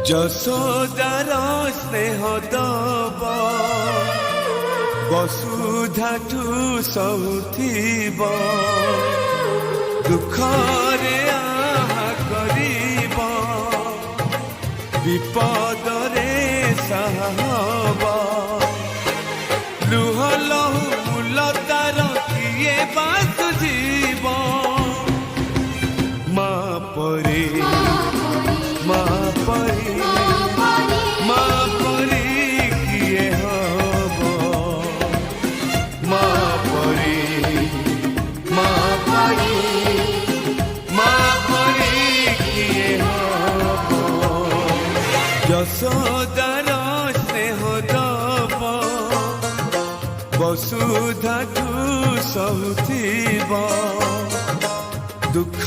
যশোদার স্নেহ দব বসুধাঠু সহুথিব দুঃখরে আহা করিব বিপদরে সাহব লুহ লহু মূলতার কিয়ে বাসুজিব মা পরে মা পরে মা পরে কিয়ে হব মা পরে মা পরে মা পরে কিয়ে হব যশোদার স্নেহ দব বসুধাঠু সহুথিব দুঃখ